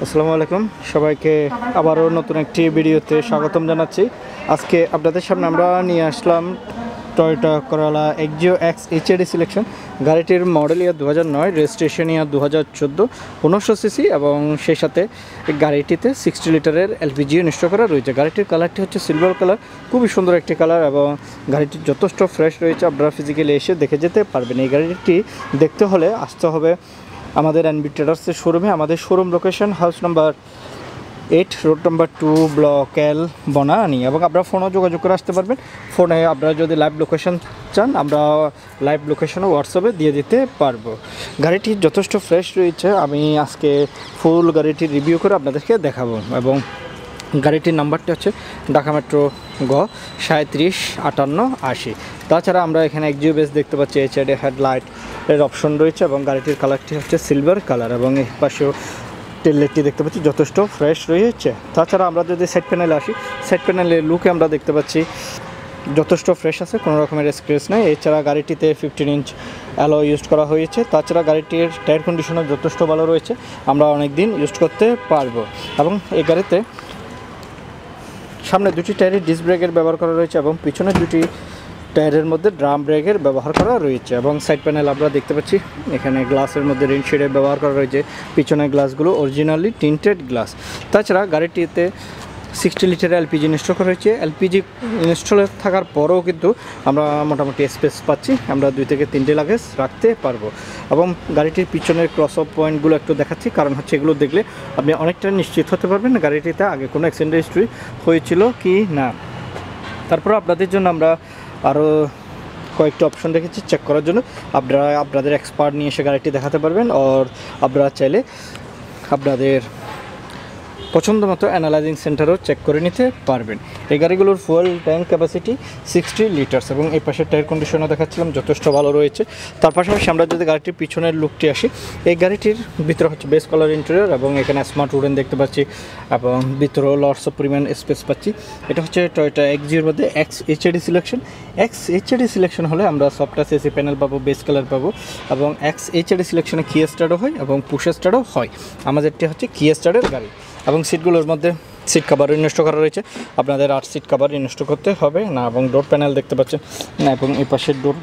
আসসালামু আলাইকুম সবাইকে আবারও নতুন একটি ভিডিওতে স্বাগতম জানাচ্ছি। আজকে আপনাদের সামনে আমরা নিয়ে আসলাম Toyota Corolla Axio X HD selection. গাড়িটির model year 2009, registration year 2014, 1500 CC এবং সেই সাথে গাড়িটিতে 60 লিটারের এলপিজি ইনস্টল করা রয়েছে। গাড়িটির কালারটি হচ্ছে সিলভার কালার, খুবই সুন্দর একটি কালার এবং গাড়িটি যথেষ্ট ফ্রেশ রয়েছে। আপনারা ফিজিক্যালি এসে দেখে যেতে পারবেন। এই গাড়িটি দেখতে হলে আসতে হবে আমাদের এনবি ট্রেডার্সের শোরুমে। আমাদের showroom location house number 8, road number 2, block এল, বনানী। এবং আপনারা ফোনেও যোগাযোগ করে আসতে পারবেন। ফোনে আপনারা যদি লাইভ লোকেশন চান, আমরা লাইভ লোকেশনও হোয়াটসঅ্যাপে দিয়ে দিতে পারবো। গাড়িটি যথেষ্ট ফ্রেশ রয়েছে। আমি আজকে ফুল গাড়িটির রিভিউ করে আপনাদেরকে দেখাবো। এবং গাড়িটির নাম্বারটি হচ্ছে ঢাকা মেট্রো গ 375880। তাছাড়া আমরা এখানে এক্সিও বেস দেখতে পাচ্ছি, এইচআইডি হেডলাইট এর অপশন রয়েছে এবং গাড়িটির কালারটি হচ্ছে সিলভার কালার। এবং এই পাশেও টেল লাইটটি দেখতে পাচ্ছি যথেষ্ট ফ্রেশ রয়েছে। তাছাড়া আমরা যদি সাইড প্যানেলে আসি, সাইড প্যানেলের লুকে আমরা দেখতে পাচ্ছি যথেষ্ট ফ্রেশ আছে, কোনো রকমের স্ক্র্যাচ নেই। এছাড়া গাড়িটিতে 15 ইঞ্চ অ্যালয় ইউজ করা হয়েছে। তাছাড়া গাড়িটির টায়ার কন্ডিশনও যথেষ্ট ভালো রয়েছে, আমরা অনেক দিন ইউজ করতে পারবো। এবং এই গাড়িতে সামনে দুটি টায়ারের ডিস্ক ব্রেকের ব্যবহার করা রয়েছে এবং পিছনে দুটি টায়ারের মধ্যে ড্রাম ব্রেকের ব্যবহার করা রয়েছে। এবং সাইড প্যানেল আমরা দেখতে পাচ্ছি এখানে গ্লাসের মধ্যে রেনশেডের ব্যবহার করা রয়েছে। পিছনের গ্লাসগুলো অরিজিনালি টিন্টেড গ্লাস। তাছাড়া গাড়িটিতে 60 লিটার এলপিজি ইনস্টল করা হয়েছে। এলপিজি ইনস্টল থাকার পরেও কিন্তু আমরা মোটামুটি স্পেস পাচ্ছি, আমরা 2 থেকে 3টে লাগেজ রাখতে পারবো। এবং গাড়িটির পিছনের ক্রস অফ পয়েন্টগুলো একটু দেখাচ্ছি, কারণ হচ্ছে এগুলো দেখলে আপনি অনেকটা নিশ্চিত হতে পারবেন গাড়িটিতে আগে কোনো অ্যাক্সিডেন্ট হিস্ট্রি হয়েছিল কি না। তারপর আপনাদের জন্য আমরা আরও কয়েকটি অপশন রেখেছি চেক করার জন্য। আপনারা আপনাদের এক্সপার্ট নিয়ে এসে গাড়িটি দেখাতে পারবেন। আর আপনারা চাইলে আপনাদের পছন্দ মতো অ্যানালাইজিং সেন্টারও চেক করে নিতে পারবেন। এই গাড়িগুলোর ফুয়েল ট্যাঙ্ক ক্যাপাসিটি 60 লিটার্স এবং এই পাশের টায়ার কন্ডিশনও দেখাচ্ছিলাম যথেষ্ট ভালো রয়েছে। তার পাশাপাশি আমরা যদি গাড়িটির পিছনের লুকটি আসি, এই গাড়িটির ভিতরে হচ্ছে বেস কালার ইন্টেরিয়র এবং এখানে স্মার্ট উডেন দেখতে পাচ্ছি এবং ভিতরেও লটস অফ পরিমাণ স্পেস পাচ্ছি। এটা হচ্ছে টয়োটা এক্সিওর মধ্যে x HD selection. X HD selection হলে আমরা সফট টাচ এসি প্যানেল পাবো, বেস কালার পাবো এবং এক্স এইচডি সিলেকশনে কি স্টার্টও হয় এবং পুশ স্টার্টও হয়। আমাদেরটি হচ্ছে কি স্টার্টের গাড়ি। এবং সিটগুলোর মধ্যে সিট কাভার ইনস্টল করা রয়েছে, আপনাদের 8 সিট কাভার ইনস্টল করতে হবে না। এবং ডোর প্যানেল দেখতে পাচ্ছেন না, এবং এই পাশের ডোর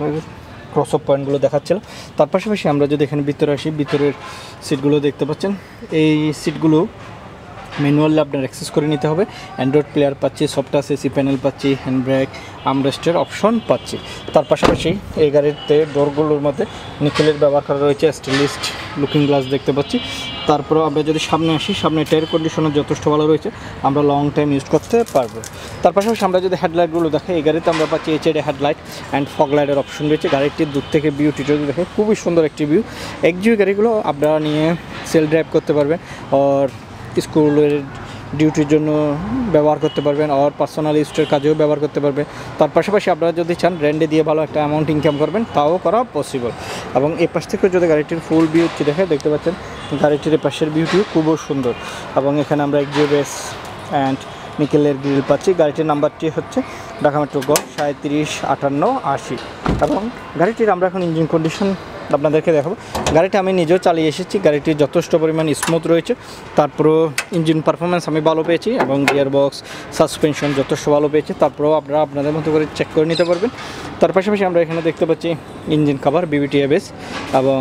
ক্রস অফ পয়েন্টগুলো দেখাচ্ছিল। তার পাশাপাশি আমরা যদি এখানে ভিতরে আসি, ভিতরের সিটগুলো দেখতে পাচ্ছেন। এই সিটগুলো ম্যানুয়ালি আপনার অ্যাক্সেস করে নিতে হবে। অ্যান্ড্রয়েড প্লেয়ার পাচ্ছি, সফট টাচ এসি প্যানেল পাচ্ছি, হ্যান্ড ব্রেক, আর্মরেস্টের অপশন পাচ্ছি। তার পাশাপাশি এই গাড়িতে ডোরগুলোর মধ্যে নিকেলের ব্যবহার করা রয়েছে, স্টেনলেস লুকিং গ্লাস দেখতে পাচ্ছি। তারপরে আমরা যদি সামনে আসি, সামনে টায়ার কন্ডিশনও যথেষ্ট ভালো রয়েছে, আমরা লং টাইম ইউজ করতে পারবো। তার পাশাপাশি আমরা যদি হেডলাইটগুলো দেখাই, এই গাড়িতে আমরা পাচ্ছি এইচআইডি হেডলাইট অ্যান্ড ফগ লাইটের অপশন রয়েছে। গাড়িটির দূর থেকে ভিউটি যদি দেখে খুবই সুন্দর একটি ভিউ। এক্সিও গাড়িগুলো আপনারা নিয়ে সেল ড্রাইভ করতে পারবেন, আর স্কুলের ডিউটির জন্য ব্যবহার করতে পারবেন, আর পার্সোনাল ইউজের কাজেও ব্যবহার করতে পারবেন। তার পাশাপাশি আপনারা যদি চান রেন্টে দিয়ে ভালো একটা অ্যামাউন্ট ইনকাম করবেন, তাও করা পসিবল। এবং এই পাশ থেকে যদি গাড়িটির ফুল ভিউটি দেখে দেখতে পাচ্ছেন গাড়িটির পাশের ভিউটিও খুবই সুন্দর। এবং এখানে আমরা এক্সিও বেস অ্যান্ড নিকেলের গ্রিল পাচ্ছি। গাড়িটির নাম্বারটি হচ্ছে ঢাকা মেট্রো গ 375880। এবং গাড়িটির আমরা এখন ইঞ্জিন কন্ডিশন আপনাদেরকে দেখাবো। গাড়িটা আমি নিজেও চালিয়ে এসেছি, গাড়িটি যথেষ্ট পরিমাণ স্মুথ রয়েছে। তারপরও ইঞ্জিন পারফরমেন্স আমি ভালো পেয়েছি এবং গিয়ার বক্স, সাসপেনশন যথেষ্ট ভালো পেয়েছি। তারপরেও আপনারা আপনাদের মতো করে চেক করে নিতে পারবেন। তার পাশাপাশি আমরা এখানে দেখতে পাচ্ছি ইঞ্জিন কভার, বিবিটি এবিএস এবং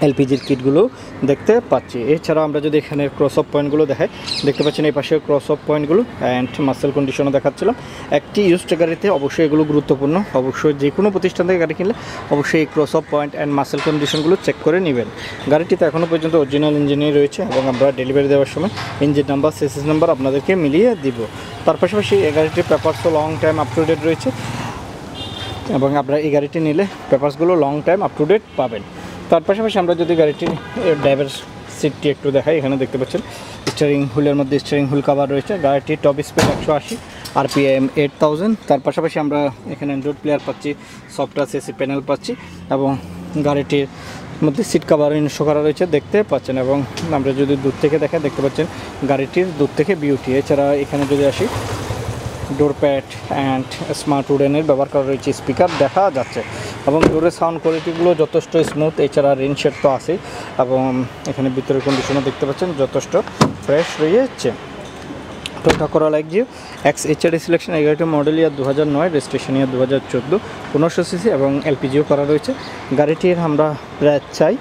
এলপিজির কিটগুলো দেখতে পাচ্ছি। এছাড়া আমরা যদি এখানে ক্রস অফ পয়েন্টগুলো দেখাই, দেখতে পাচ্ছেন এই পাশে ক্রস অফ পয়েন্টগুলো অ্যান্ড মাসেল কন্ডিশনও দেখাচ্ছিলাম। একটি ইউজড গাড়িতে অবশ্যই এগুলো গুরুত্বপূর্ণ। অবশ্যই যে কোনো প্রতিষ্ঠান থেকে গাড়ি কিনলে অবশ্যই এই cross of point and muscle কন্ডিশনগুলো চেক করে নেবেন। গাড়িটিতে এখনও পর্যন্ত অরিজিনাল ইঞ্জিনই রয়েছে এবং আমরা ডেলিভারি দেওয়ার সময় ইঞ্জিন নাম্বার, সিসিস নাম্বার আপনাদেরকে মিলিয়ে দিব। তার পাশাপাশি এই গাড়িটির পেপারসও long time up to date রয়েছে এবং আপনারা এই গাড়িটি নিলে পেপারসগুলো long time up to date পাবেন। তার পাশাপাশি আমরা যদি গাড়িটির ড্রাইভার সিটটি একটু দেখাই, এখানে দেখতে পাচ্ছেন স্টিয়ারিং হুইলের মধ্যে স্টিয়ারিং হুইল কভার রয়েছে। গাড়িটির টপ স্পিড 180, RPM 8000। তার পাশাপাশি আমরা এখানে অ্যান্ড্রয়েড প্লেয়ার পাচ্ছি, সফট টাচ এসি প্যানেল পাচ্ছি এবং গাড়িটির মধ্যে সিট কভার ইনস্টল করা রয়েছে দেখতে পাচ্ছেন। এবং আমরা যদি দূর থেকে দেখাই, দেখতে পাচ্ছেন গাড়িটির দূর থেকে বিউটি। এছাড়া এখানে যদি আসি, ডোর প্যাড অ্যান্ড স্মার্ট উডেনের ব্যবহার করা রয়েছে, স্পিকার দেখা যাচ্ছে এবং ডোরের সাউন্ড কোয়ালিটিগুলো যথেষ্ট স্মুথ। এছাড়া রেনশেড তো আছেই এবং এখানে ভিতরে কন্ডিশনও দেখতে পাচ্ছেন যথেষ্ট ফ্রেশ রয়েছে। Toyota Corolla Axio XHD selection, এই গাড়িটির model year 2009, registration year 2014, 1500 CC এবং এলপিজিও করা রয়েছে। গাড়িটির আমরা প্রাইস চাই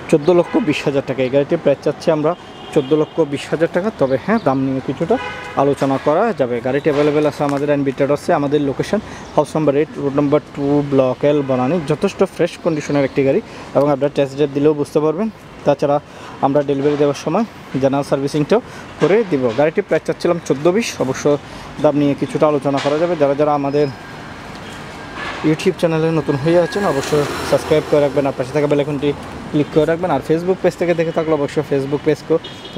14,20,000 টাকা। এই গাড়িটির প্রাইস চাচ্ছি আমরা 14,20,000 টাকা। তবে হ্যাঁ, দাম নিয়ে কিছুটা আলোচনা করা যাবে। গাড়িটি অ্যাভেলেবেল আছে আমাদের এনবি ট্রেডার্সে। আমাদের location house number 8, road number 2, block L, Banani. যথেষ্ট ফ্রেশ কন্ডিশনের একটি গাড়ি এবং আপনারা টেস্ট ড্রাইভ দিলেও বুঝতে পারবেন। তাছাড়া আমরা ডেলিভারি দেওয়ার সময় জেনারেল সার্ভিসিংটাও করে দিব। গাড়িটির প্রাইস চাচ্ছিলাম 14,20,000। অবশ্য দাম নিয়ে কিছুটা আলোচনা করা যাবে। যারা যারা আমাদের ইউটিউব চ্যানেলে নতুন হয়ে আছেন অবশ্যই সাবস্ক্রাইব করে রাখবেন, আর পাশে থাকা বেল আইকনটি ক্লিক করে রাখবেন। আর ফেসবুক পেজ থেকে দেখে থাকলে অবশ্যই ফেসবুক পেজকে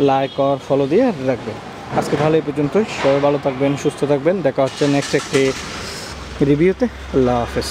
লাইক আর ফলো দিয়ে রাখবেন। আজকে তাহলে এই পর্যন্তই। সবাই ভালো থাকবেন, সুস্থ থাকবেন। দেখা হচ্ছে নেক্সট একটি রিভিউতে। আল্লাহ হাফেজ।